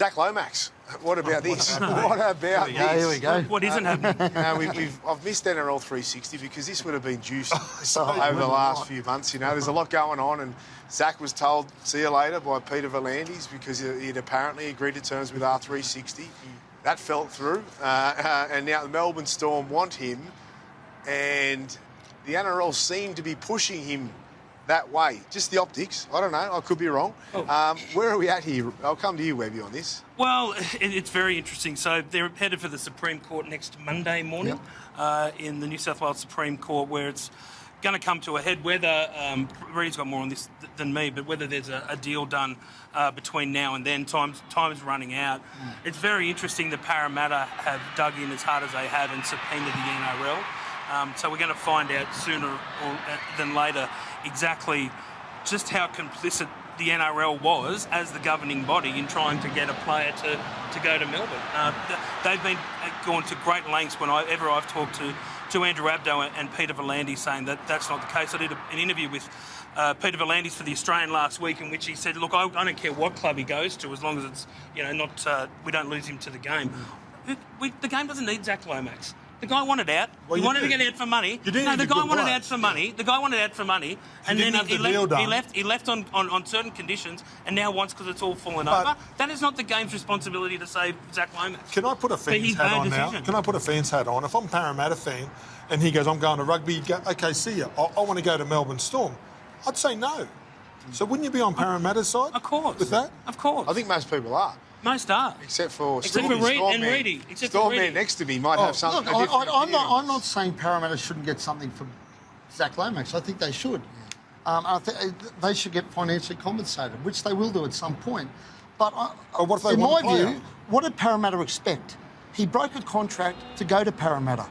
Zac Lomax. What about this? What about this? Here we go. What isn't happening? I've missed NRL 360 because this would have been juicy over the last few months. You know, there's a lot going on, and Zac was told, see you later, by Peter V'landys because he'd apparently agreed to terms with R360. That fell through, and now the Melbourne Storm want him, and the NRL seem to be pushing him that way. Just the optics. I don't know. I could be wrong. Where are we at here? I'll come to you, Webby, on this. Well, it's very interesting. So they're headed for the Supreme Court next Monday morning in the New South Wales Supreme Court, where it's going to come to a head whether, Reed's got more on this than me, but whether there's a deal done between now and then. Time's running out. It's very interesting that Parramatta have dug in as hard as they have and subpoenaed the NRL. So we're going to find out sooner than later exactly just how complicit the NRL was as the governing body in trying to get a player to go to Melbourne. They've been gone to great lengths whenever I've talked to Andrew Abdo and Peter V'landys saying that that's not the case. I did an interview with Peter V'landys for The Australian last week in which he said, look, I don't care what club he goes to as long as it's, not we don't lose him to the game. The game doesn't need Zac Lomax. The guy wanted out. He wanted to get out for money. The guy wanted out for money. The guy wanted out for money, and then he left. He left on certain conditions, and now wants because it's all fallen over. That is not the game's responsibility to save Zac Lomax. Can I put a fan's hat on now? Can I put a fan's hat on? If I'm a Parramatta fan, and he goes, I'm going to rugby. You go, okay, see ya. I want to go to Melbourne Storm. I'd say no. So wouldn't you be on Parramatta's side? Of course. With that? Of course. I think most people are. Most are. Except for Reedy. Stormman next to me might have something. Look, I'm not saying Parramatta shouldn't get something from Zac Lomax. I think they should. I think they should get financially compensated, which they will do at some point. But in my view, what did Parramatta expect? He broke a contract to go to Parramatta,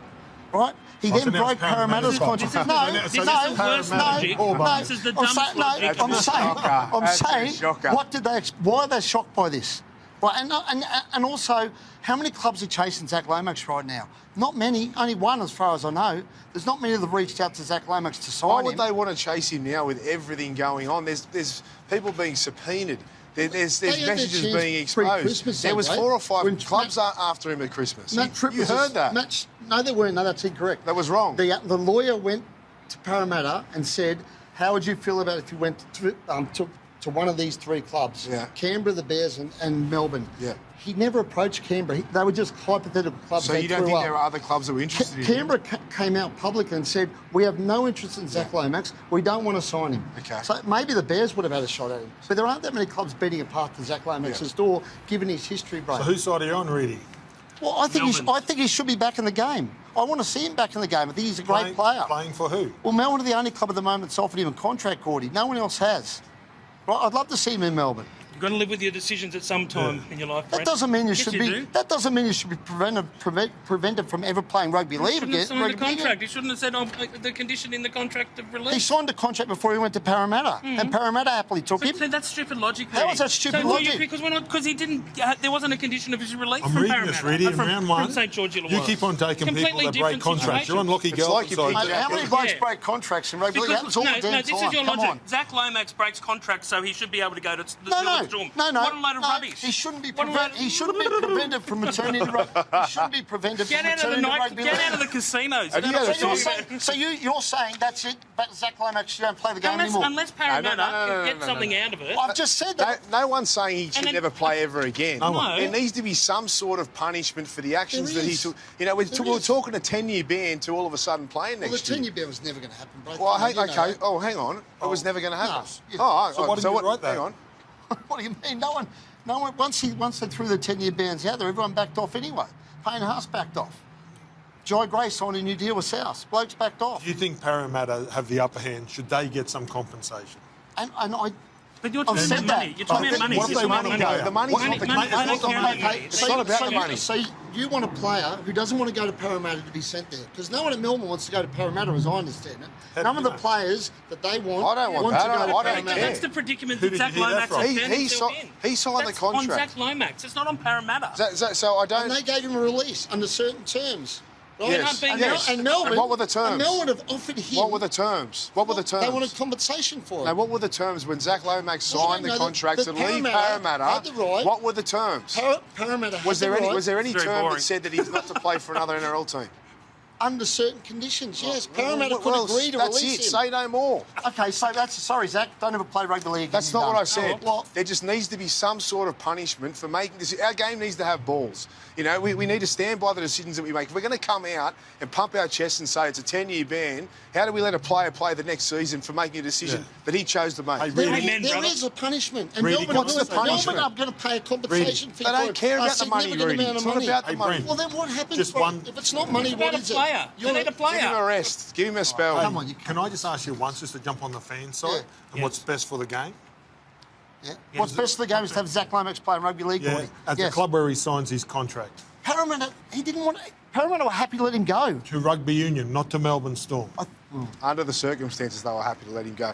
right? He then broke Parramatta's contract. This is the worst logic. This is the dumbest logic. I'm saying, what did they? Why are they shocked by this? Right, and also, how many clubs are chasing Zac Lomax right now? Not many, only one as far as I know. There's not many that have reached out to Zac Lomax to sign him. Why would they want to chase him now with everything going on? There's people being subpoenaed. There's messages being exposed. There was 4 or 5 clubs after him at Christmas. You heard that? No, there weren't. No, that's incorrect. That was wrong. The lawyer went to Parramatta and said, how would you feel about if you went to one of these 3 clubs, Canberra, the Bears and Melbourne. Yeah. He never approached Canberra. They were just hypothetical clubs. So you don't think there are other clubs that were interested in him? Canberra came out publicly and said, we have no interest in Zac Lomax. We don't want to sign him. Okay. So maybe the Bears would have had a shot at him. But there aren't that many clubs beating a path to Zac Lomax's door, given his history break. So whose side are you on, Reedy? Well, I think he should be back in the game. I want to see him back in the game. I think he's a great player. Playing for who? Well, Melbourne are the only club at the moment that's offered him a contract, Gordy. No one else has. Right, I'd love to see him in Melbourne. You've got to live with your decisions at some time in your life, Brent. That doesn't mean you should be. That doesn't mean you should be prevented from ever playing rugby league again. He shouldn't have signed the contract. He shouldn't have said the condition in the contract of release. He signed a contract before he went to Parramatta, and Parramatta happily took him. So that's stupid logic. How is that stupid logic? Because he didn't. There wasn't a condition of his release I'm from reading Parramatta. this, Reedy, in round 1. From St George Illawarra. You keep on taking people that break contracts. You're unlucky girl. Like How many blokes break contracts in rugby league? That was all the damn time. No, this is your logic. Zac Lomax breaks contracts, so he should be able to go to the Storm. No. What a load of rubbish. He shouldn't be prevented from returning to rugby. He shouldn't be prevented from returning to rugby. Get out of the casinos. So you're saying that's it, but Zac Lomax, you don't play the game anymore? Unless Parramatta can get something out of it. I've just said that. No one's saying he should never play ever again. No. There needs to be some sort of punishment for the actions that he took. We're talking a 10-year ban to all of a sudden playing next year. Well, the 10-year ban was never going to happen, bro. Well, okay. Oh, hang on. It was never going to happen. So why did you write that? Hang on. What do you mean? No one. Once they threw the 10-year bans out there, everyone backed off anyway. Payne Haas backed off. Jai Gray signed a new deal with South. Blokes backed off. Do you think Parramatta have the upper hand? Should they get some compensation? But you're talking about money. You're talking about money. What if they want to go? The money's not the money. It's not about the money. So you want a player who doesn't want to go to Parramatta to be sent there. Because no one at Melbourne wants to go to Parramatta, as I understand it. None of the players that they want I don't want to that. go to I don't Parramatta. care. That's the predicament Who that did Zac you hear Lomax that has from? He signed the contract. On Zac Lomax. It's not on Parramatta. So I don't. And they gave him a release under certain terms. Right? Yes. And Melbourne. And what were the terms? And Melbourne have offered him. What were the terms? What were the terms? They wanted compensation for it. Now, what were the terms when Zac Lomax Well, signed no, the contract to leave Parramatta Parramatta? had the right. What were the terms? Parramatta had Was there the any? right Was there any It's very term boring. that said that he's not to play for another NRL team? under certain conditions. Yes, Parramatta could agree to that's release it. him. Say no more. Okay, so sorry, Zach. Don't ever play rugby league. That's not what I said. Well, there just needs to be some sort of punishment for making this. Our game needs to have balls. You know, we need to stand by the decisions that we make. If we're going to come out and pump our chest and say it's a 10-year ban, how do we let a player play the next season for making a decision that he chose to make? Hey, there brother. is a punishment. And Really, Melbourne, what's the punishment? Melbourne are going to pay a compensation fee. They don't care for about the money, significant Reedy. amount of It's not money. about the Hey, money. Brent. Well, then what happens? Just one- If it's not money, what About a is it? player. They need a player. Give him a rest. Give him a spell. Come on, you Can I just ask you once, just to jump on the fan side, and what's best for the game? Yeah. What's best for the game is to have Zac Lomax playing rugby league. Yeah, Gordy. at the club where he signs his contract. Parramatta, he didn't want. Parramatta were happy to let him go. To Rugby Union, not to Melbourne Storm. Under the circumstances, they were happy to let him go.